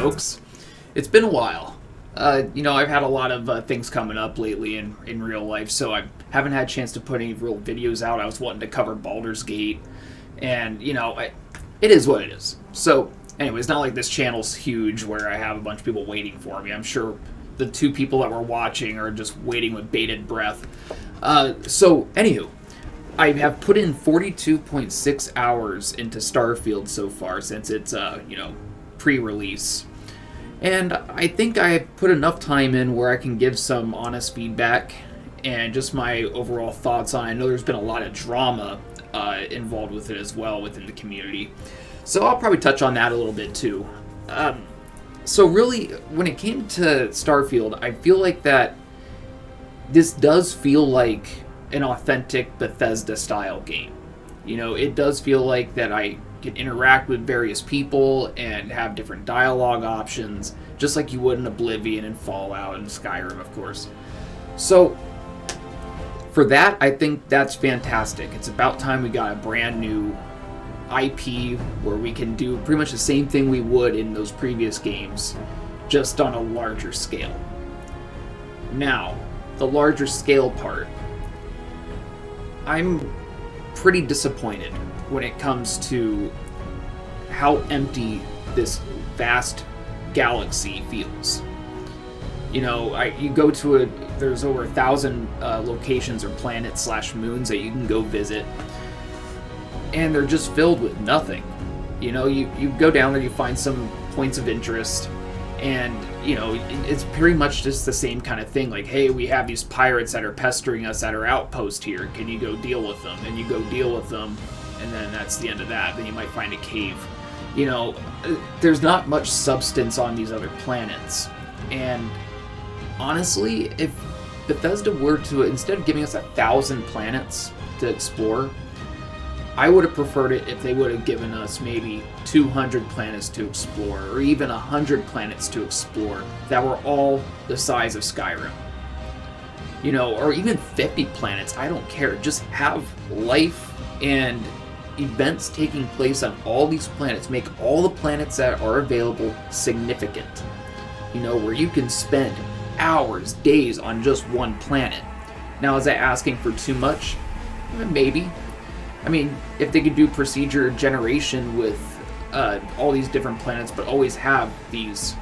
folks. It's been a while. I've had a lot of things coming up lately in real life, so I haven't had a chance to put any real videos out. I was wanting to cover Baldur's Gate, and, it is what it is. So, anyway, it's not like this channel's huge where I have a bunch of people waiting for me. I'm sure the two people that were watching are just waiting with bated breath. Anywho, I have put in 42.6 hours into Starfield so far since it's, pre-release. And I think I put enough time in where I can give some honest feedback and just my overall thoughts on it. I know there's been a lot of drama involved with it as well within the community. So I'll probably touch on that a little bit too. So really, when it came to Starfield, I feel like that this does feel like an authentic Bethesda-style game. It does feel like that I can interact with various people and have different dialogue options, just like you would in Oblivion and Fallout and Skyrim, of course. So, for that, I think that's fantastic. It's about time we got a brand new IP where we can do pretty much the same thing we would in those previous games, just on a larger scale. Now, the larger scale part. I'm pretty disappointed when it comes to how empty this vast galaxy feels. You go to there's over 1,000 locations or planets / moons that you can go visit, and they're just filled with nothing. You go down there, you find some points of interest, and it's pretty much just the same kind of thing. Like, hey, we have these pirates that are pestering us at our outpost here. Can you go deal with them? And you go deal with them, and then that's the end of that. Then you might find a cave. There's not much substance on these other planets. And honestly, if Bethesda were to, instead of giving us 1,000 planets to explore, I would have preferred it if they would have given us maybe 200 planets to explore, or even 100 planets to explore that were all the size of Skyrim. Or even 50 planets, I don't care. Just have life and events taking place on all these planets. Make all the planets that are available significant. Where you can spend hours, days on just one planet. Now, is that asking for too much? Maybe. I mean, if they could do procedure generation with all these different planets, but always have these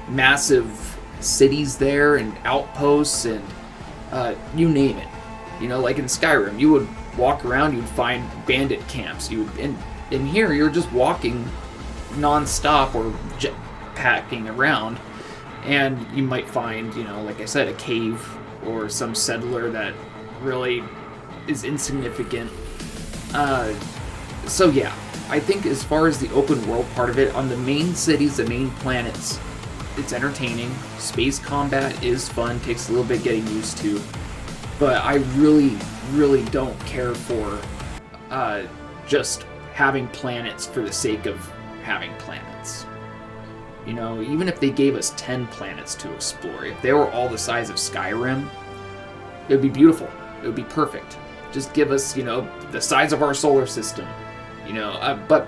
massive cities there and outposts and you name it. Like in Skyrim, you would walk around, you'd find bandit camps. In here, you're just walking non-stop or jetpacking around, and you might find, like I said, a cave or some settler that really is insignificant. So yeah, I think as far as the open world part of it, on the main cities, the main planets, it's entertaining. Space combat is fun, takes a little bit getting used to, but I really, really don't care for just having planets for the sake of having planets. Even if they gave us 10 planets to explore, if they were all the size of Skyrim, it would be beautiful. It would be perfect. Just give us, the size of our solar system, but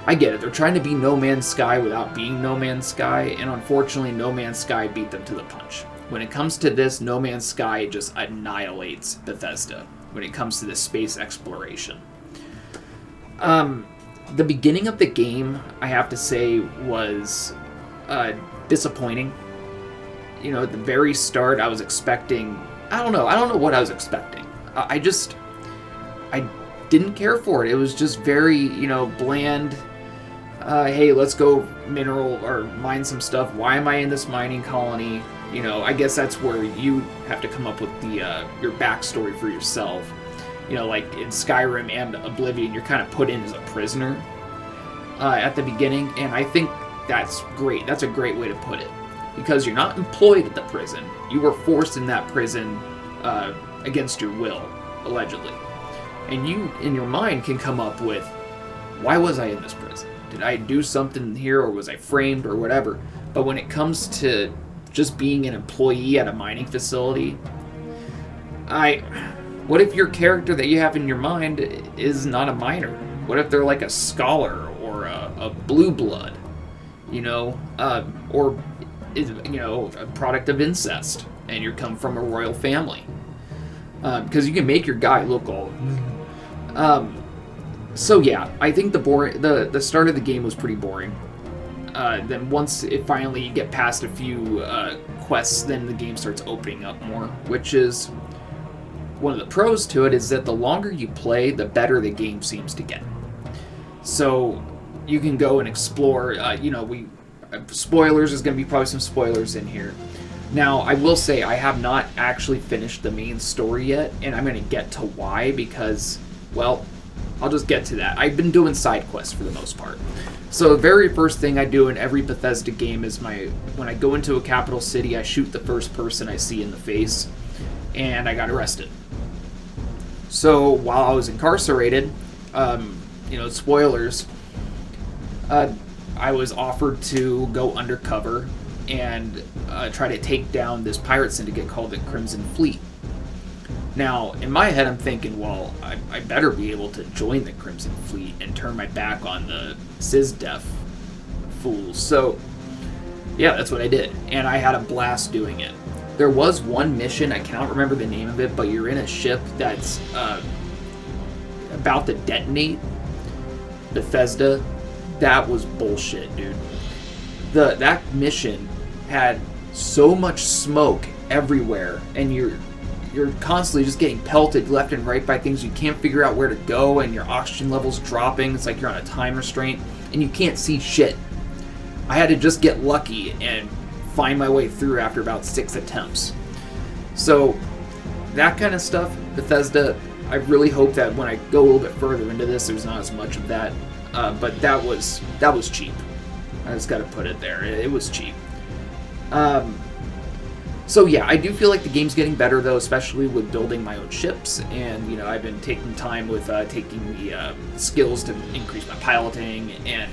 I get it. They're trying to be No Man's Sky without being No Man's Sky, and unfortunately, No Man's Sky beat them to the punch. When it comes to this, No Man's Sky just annihilates Bethesda when it comes to this space exploration. The beginning of the game, I have to say, was disappointing. At the very start, I was expecting, I don't know what I was expecting. I didn't care for it. It was just very, bland. Hey, let's go mineral or mine some stuff. Why am I in this mining colony? I guess that's where you have to come up with your backstory for yourself. Like in Skyrim and Oblivion, you're kind of put in as a prisoner at the beginning, and I think that's great. That's a great way to put it, because you're not employed at the prison. You were forced in that prison against your will, allegedly. And you, in your mind, can come up with, why was I in this prison? Did I do something here, or was I framed, or whatever? But when it comes to just being an employee at a mining facility, what if your character that you have in your mind is not a miner? What if they're like a scholar or a blue blood? you know, or is, you know, a product of incest, and you come from a royal family, because you can make your guy look all. So yeah, I think the start of the game was pretty boring. Then once it finally you get past a few quests, then the game starts opening up more, which is one of the pros to it is that the longer you play, the better the game seems to get. So you can go and explore. You know, spoilers, there's going to be probably some spoilers in here. Now, I will say I have not actually finished the main story yet, and I'm going to get to why, because, well, I'll just get to that. I've been doing side quests for the most part. So the very first thing I do in every Bethesda game is when I go into a capital city, I shoot the first person I see in the face, and I got arrested. So while I was incarcerated, you know, spoilers, I was offered to go undercover and try to take down this pirate syndicate called the Crimson Fleet. Now, in my head, I'm thinking, well, I better be able to join the Crimson Fleet and turn my back on the SysDef fools. So, yeah, that's what I did, and I had a blast doing it. There was one mission, I cannot remember the name of it, but you're in a ship that's about to detonate. Bethesda, that was bullshit, dude. That mission had so much smoke everywhere, and you're constantly just getting pelted left and right by things. You can't figure out where to go, and your oxygen level's dropping. It's like you're on a time restraint, and you can't see shit. I had to just get lucky and find my way through after about 6 attempts. So, that kind of stuff, Bethesda, I really hope that when I go a little bit further into this, there's not as much of that. But that was cheap. I just got to put it there. It was cheap. So yeah, I do feel like the game's getting better though, especially with building my own ships, and you know I've been taking time with taking the skills to increase my piloting, and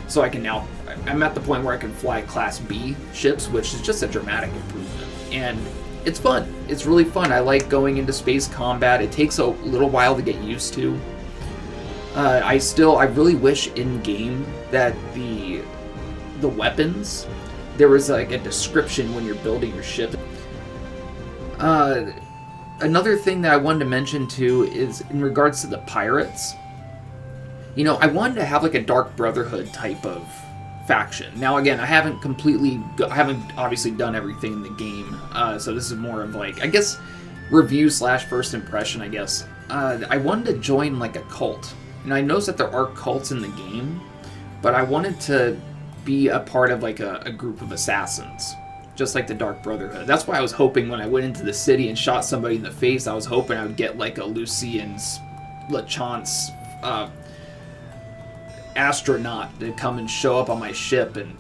so I can now. I'm at the point where I can fly Class B ships, which is just a dramatic improvement, and it's fun. It's really fun. I like going into space combat. It takes a little while to get used to. I really wish in game that the weapons, there was like a description when you're building your ship. Another thing that I wanted to mention too is in regards to the pirates. You know, I wanted to have like a Dark Brotherhood type of faction. Now again, I haven't obviously done everything in the game, so this is more of like, I guess, review / first impression, I guess. I wanted to join like a cult. And I noticed that there are cults in the game, but I wanted to be a part of like a group of assassins, just like the Dark Brotherhood. That's why I was hoping when I went into the city and shot somebody in the face, I was hoping I would get like a Lucien's LeChance astronaut to come and show up on my ship and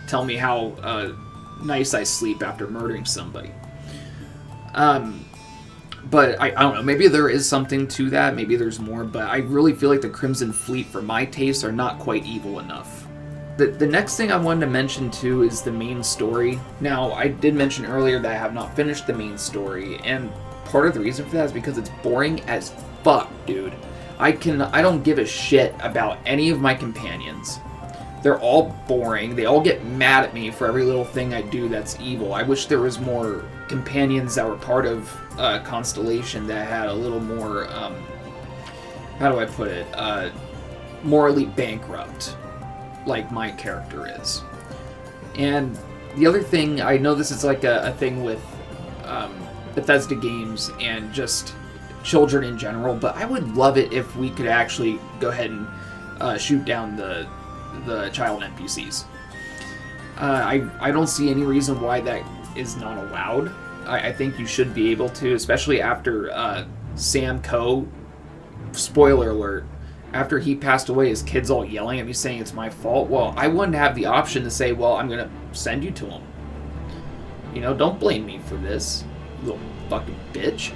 tell me how nice I sleep after murdering somebody. But I don't know, maybe there is something to that, maybe there's more, but I really feel like the Crimson Fleet, for my tastes, are not quite evil enough. The next thing I wanted to mention too is the main story. Now, I did mention earlier that I have not finished the main story, and part of the reason for that is because it's boring as fuck, dude. I don't give a shit about any of my companions. They're all boring. They all get mad at me for every little thing I do that's evil. I wish there was more companions that were part of Constellation that had a little more, how do I put it, morally bankrupt, like my character is. And the other thing, I know this is like a thing with Bethesda games and just children in general, but I would love it if we could actually go ahead and shoot down the child NPCs. I don't see any reason why that is not allowed. I think you should be able to, especially after Sam Coe, spoiler alert, after he passed away, his kid's all yelling at me saying it's my fault. Well, I wouldn't have the option to say, well, I'm going to send you to him. You know, don't blame me for this, you little fucking bitch.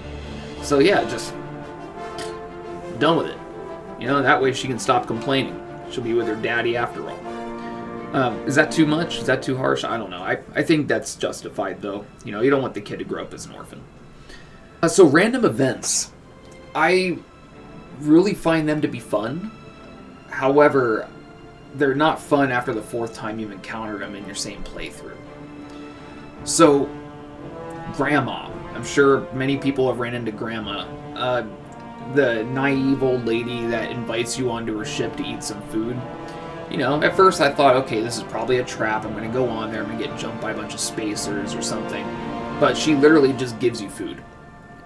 So yeah, just done with it. You know, that way she can stop complaining. She'll be with her daddy after all. Is that too much? Is that too harsh? I don't know. I think that's justified, though. You know, you don't want the kid to grow up as an orphan. So random events. I really find them to be fun. However, they're not fun after the 4th time you've encountered them in your same playthrough. So, Grandma. I'm sure many people have ran into Grandma. The naive old lady that invites you onto her ship to eat some food. You know, at first I thought, okay, this is probably a trap. I'm going to go on there. I'm going to get jumped by a bunch of spacers or something. But she literally just gives you food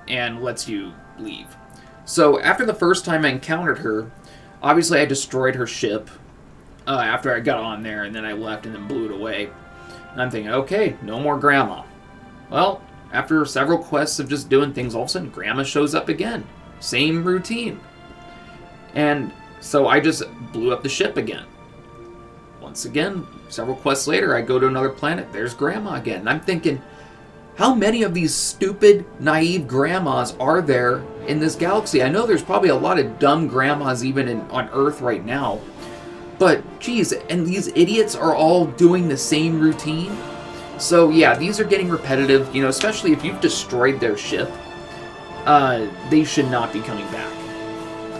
and lets you leave. So after the first time I encountered her, obviously I destroyed her ship after I got on there, and then I left and then blew it away. And I'm thinking, okay, no more Grandma. Well, after several quests of just doing things, all of a sudden Grandma shows up again. Same routine. And so I just blew up the ship again. Once again, several quests later, I go to another planet. There's Grandma again. And I'm thinking, how many of these stupid, naive grandmas are there in this galaxy? I know there's probably a lot of dumb grandmas even on Earth right now. But, geez, and these idiots are all doing the same routine? So, yeah, these are getting repetitive, you know, especially if you've destroyed their ship. They should not be coming back.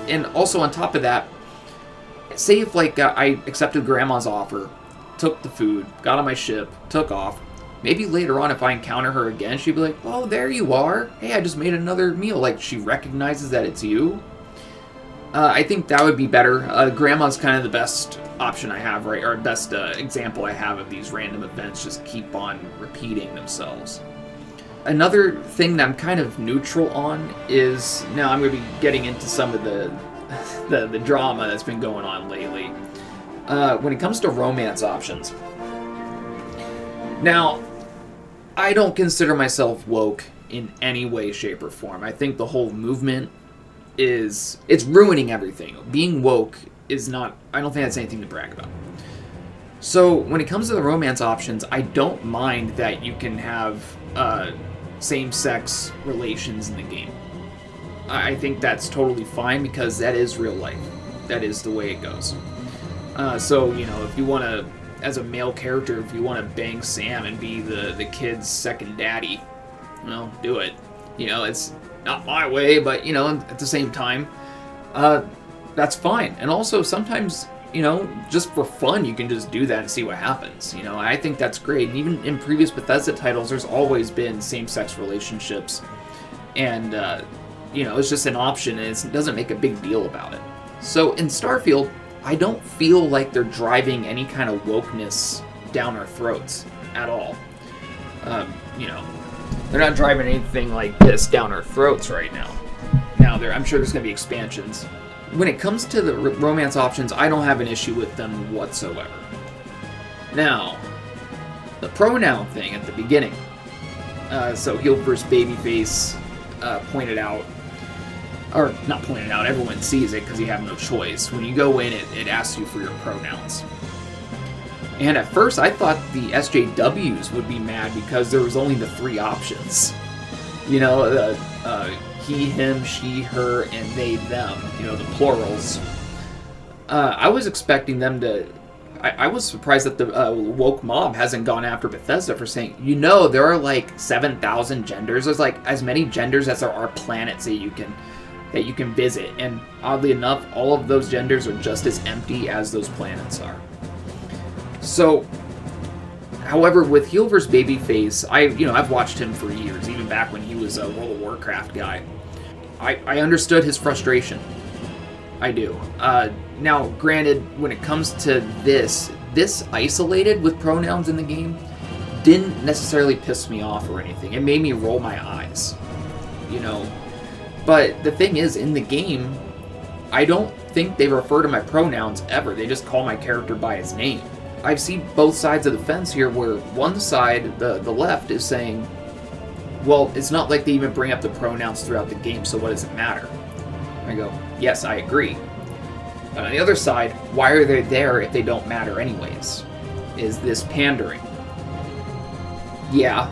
And also, on top of that, say if, like, I accepted Grandma's offer, took the food, got on my ship, took off. Maybe later on, if I encounter her again, she'd be like, oh, there you are. Hey, I just made another meal. Like, she recognizes that it's you. I think that would be better. Grandma's kind of the best option I have, right? Or best example I have of these random events just keep on repeating themselves. Another thing that I'm kind of neutral on is, now I'm going to be getting into some of the drama that's been going on lately. When it comes to romance options. Now, I don't consider myself woke in any way, shape, or form. I think the whole movement it's ruining everything. Being woke is not, I don't think that's anything to brag about. So, when it comes to the romance options, I don't mind that you can have same-sex relations in the game. I think that's totally fine because that is real life. That is the way it goes. So, you know, if you want to, as a male character, if you want to bang Sam and be the kid's second daddy, well, do it. You know, it's not my way, but, you know, at the same time, that's fine. And also, sometimes, you know, just for fun, you can just do that and see what happens. You know, I think that's great. And even in previous Bethesda titles, there's always been same-sex relationships. And, you know, it's just an option, and it doesn't make a big deal about it. So, in Starfield, I don't feel like they're driving any kind of wokeness down our throats at all. You know, they're not driving anything like this down our throats right now. Now, I'm sure there's going to be expansions. When it comes to the romance options, I don't have an issue with them whatsoever. Now, the pronoun thing at the beginning. So, heel versus babyface pointed out, or not pointed out, everyone sees it because you have no choice. When you go in, it asks you for your pronouns. And at first, I thought the SJWs would be mad because there was only the 3 options. You know, he, him, she, her, and they, them. You know, the plurals. I was expecting them to... I was surprised that the woke mob hasn't gone after Bethesda for saying, you know, there are like 7,000 genders. There's like as many genders as there are planets that you can visit. And oddly enough, all of those genders are just as empty as those planets are. So, however, with heel vs. Babyface, I've watched him for years, even back when he was a World of Warcraft guy. I understood his frustration. I do. Now, granted, when it comes to this isolated with pronouns in the game didn't necessarily piss me off or anything. It made me roll my eyes, you know. But the thing is, in the game, I don't think they refer to my pronouns ever. They just call my character by his name. I've seen both sides of the fence here where one side, the left, is saying, well, it's not like they even bring up the pronouns throughout the game, so what does it matter? I go, yes, I agree. But on the other side, why are they there if they don't matter anyways? Is this pandering? Yeah,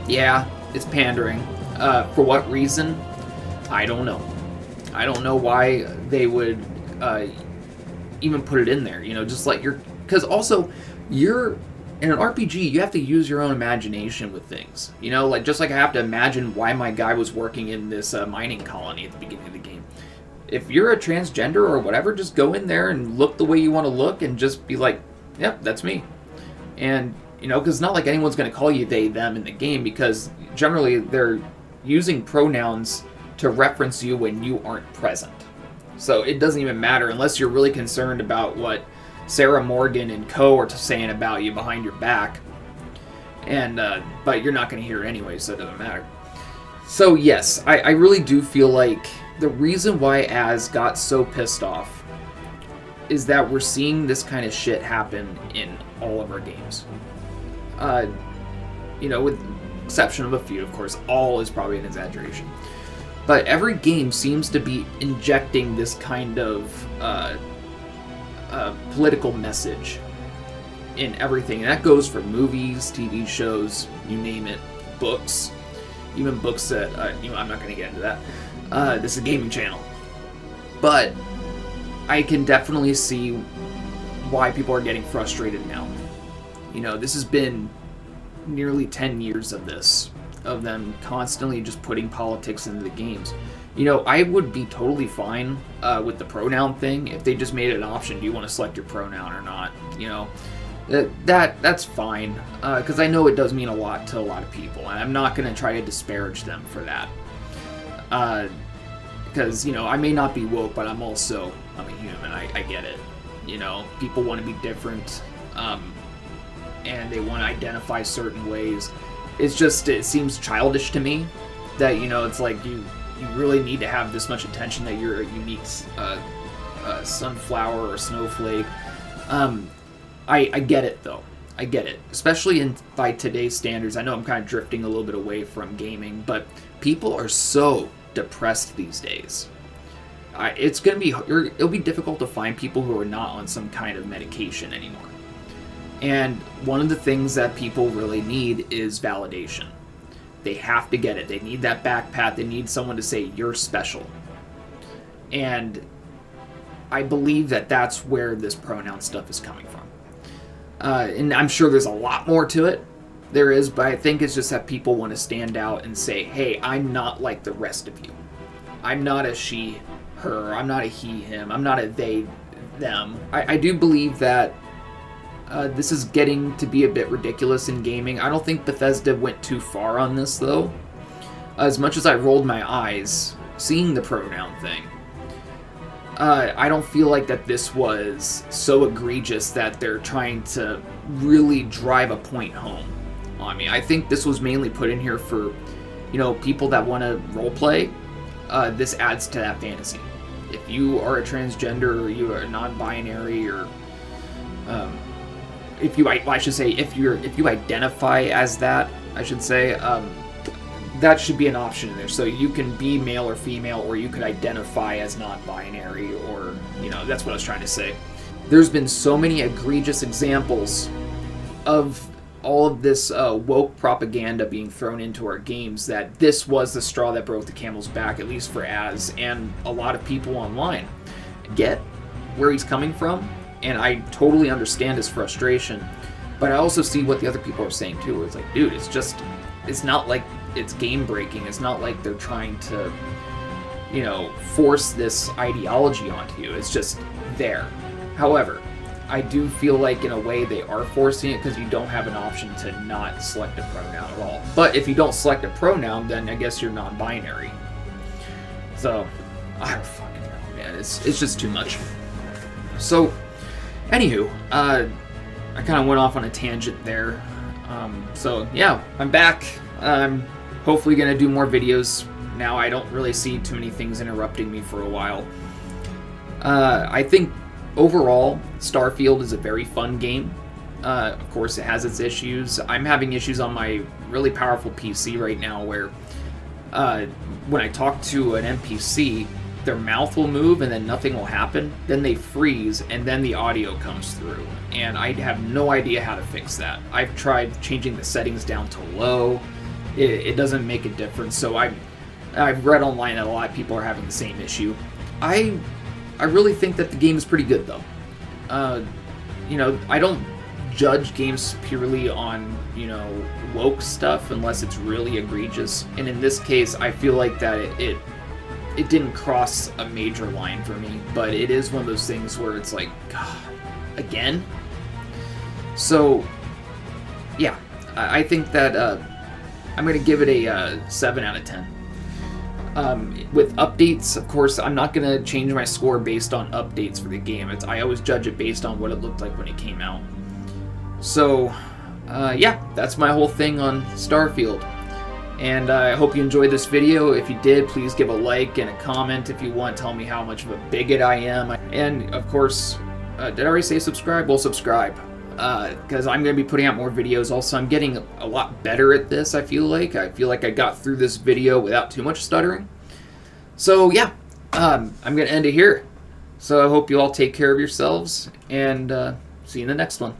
it's pandering. For what reason? I don't know. I don't know why they would even put it in there. You know, just like because also, you're in an RPG, you have to use your own imagination with things. You know, just like I have to imagine why my guy was working in this mining colony at the beginning of the game. if you're a transgender or whatever, just go in there and look the way you want to look and just be like, yep, that's me. And, you know, because it's not like anyone's going to call you they, them in the game, because generally they're using pronouns to reference you when you aren't present. So it doesn't even matter unless you're really concerned about what Sarah Morgan and co are saying about you behind your back. And but you're not going to hear it anyway, so it doesn't matter. So yes, I really do feel like the reason why Az got so pissed off is that we're seeing this kind of shit happen in all of our games. You know, with exception of a few, of course. All is probably an exaggeration. But every game seems to be injecting this kind of political message in everything. And that goes for movies, TV shows, you name it, books. Even books that, you know, I'm not going to get into that. This is a gaming channel. But I can definitely see why people are getting frustrated now. You know, this has been nearly 10 years of this, of them constantly just putting politics into the games. You know, I would be totally fine with the pronoun thing if they just made it an option. Do you want to select your pronoun or not? You know, that's fine, because I know it does mean a lot to a lot of people, and I'm not going to try to disparage them for that. Because, you know, I may not be woke, but I'm a human. I get it. You know, people want to be different, and they want to identify certain ways. It's just, it seems childish to me that, you know, it's like you really need to have this much attention that you're a unique sunflower or snowflake. I get it, though. I get it. Especially by today's standards. I know I'm kind of drifting a little bit away from gaming, but people are so depressed these days. It'll be difficult to find people who are not on some kind of medication anymore. And one of the things that people really need is validation. They have to get it. They need that back pat. They need someone to say, you're special. And I believe that that's where this pronoun stuff is coming from. And I'm sure there's a lot more to it. There is, but I think it's just that people want to stand out and say, hey, I'm not like the rest of you. I'm not a she, her. I'm not a he, him. I'm not a they, them. I do believe that this is getting to be a bit ridiculous in gaming. I don't think Bethesda went too far on this, though. As much as I rolled my eyes seeing the pronoun thing, I don't feel like that this was so egregious that they're trying to really drive a point home on me. I think this was mainly put in here for, you know, people that want to roleplay. This adds to that fantasy. If you are a transgender, or you are non-binary, or if you identify as that, I should say, that should be an option in there. So you can be male or female, or you could identify as non-binary, or, you know, that's what I was trying to say. There's been so many egregious examples of all of this woke propaganda being thrown into our games that this was the straw that broke the camel's back, at least for Az and a lot of people online. Get where he's coming from, and I totally understand his frustration, but I also see what the other people are saying too. It's like, dude, it's not like it's game breaking. It's not like they're trying to, you know, force this ideology onto you. It's just there. However, I do feel like in a way they are forcing it, because you don't have an option to not select a pronoun at all. But if you don't select a pronoun, then I guess you're non-binary. So, I don't fucking know, man. It's just too much. So, anywho, I kind of went off on a tangent there. So, yeah, I'm back. I'm hopefully going to do more videos. Now I don't really see too many things interrupting me for a while. I think overall, Starfield is a very fun game. Of course, it has its issues. I'm having issues on my really powerful PC right now where when I talk to an NPC, their mouth will move and then nothing will happen. Then they freeze and then the audio comes through. And I have no idea how to fix that. I've tried changing the settings down to low. It doesn't make a difference. So I've read online that a lot of people are having the same issue. I really think that the game is pretty good, though. You know, I don't judge games purely on, you know, woke stuff unless it's really egregious. And in this case, I feel like that it it didn't cross a major line for me, but it is one of those things where it's like, God, again? So, yeah, I think that I'm going to give it a 7 out of 10. With updates, of course, I'm not going to change my score based on updates for the game. I always judge it based on what it looked like when it came out. So, yeah, that's my whole thing on Starfield. And I hope you enjoyed this video. If you did, please give a like and a comment if you want. Tell me how much of a bigot I am. And, of course, did I already say subscribe? Well, subscribe. Because I'm going to be putting out more videos. Also, I'm getting a lot better at this, I feel like. I feel like I got through this video without too much stuttering. So, yeah, I'm going to end it here. So I hope you all take care of yourselves, and see you in the next one.